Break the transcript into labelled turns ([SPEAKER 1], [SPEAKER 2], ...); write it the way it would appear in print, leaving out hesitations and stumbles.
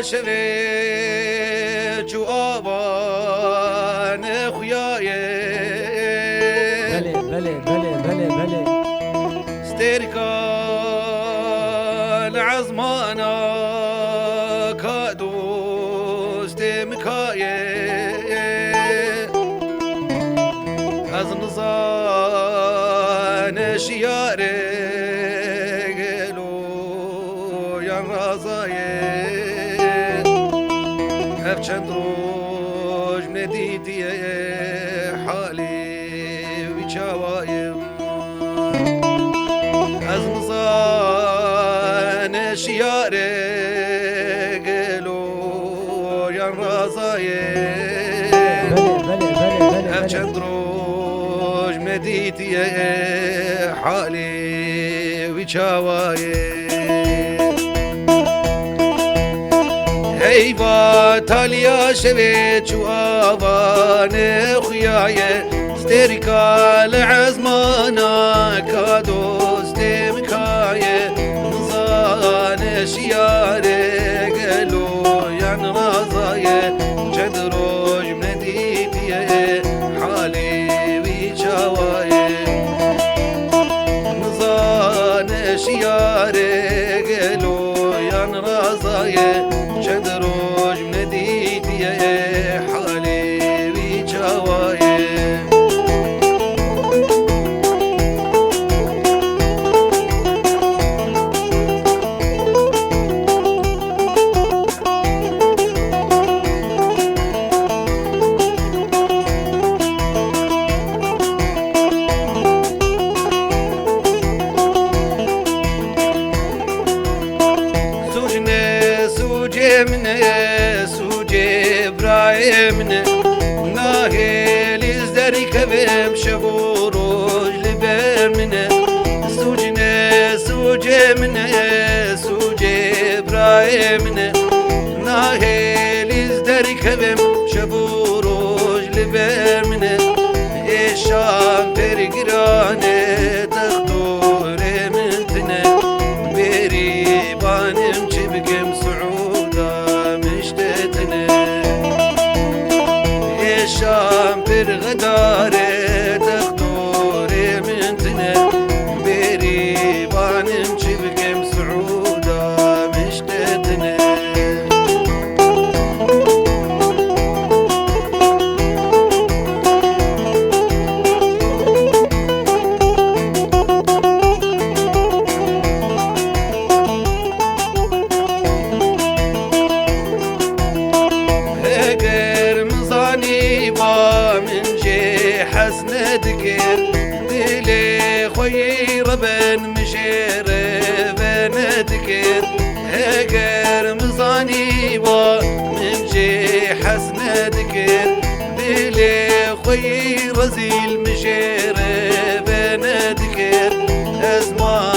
[SPEAKER 1] شوی جو آوان خویایه
[SPEAKER 2] بله بله بله بله بله
[SPEAKER 1] استركال عظمانا كادو استمكاية از نزان شياري قلو يا رازاية هف چند روج نديدي حالي وچاواية از نزان شیاره گلو یا رازایه هف چند روز مدیدی حالی وی چاوایه هیوا تالیا شوی چو آوان خویایه استركال عزمانا كادوس تمكاية نظان شياري قلو ين رازاية جدروج منديتي حالي ويشاواية نظان شياري قلو ين رازاية جدروج منديتي حالي ويشاواية من سوجي برايمن ناهل ازدري كبم شبوروج لبرمن سوجي من سوجي برايمن ناهل ازدري كبم شبوروج لبرمن ايشان برقرانه تخطور منتنا بيري بانم جبقم شام برغداري تخطوري من تنا بيري بانم جبقم سعودة مشتتنا من جي حسن دكر دلي خوي ربن مشير بن دكر هجر مزاني من جي حسن دكر دلي خوي رزيل مشير بن دكر ازمان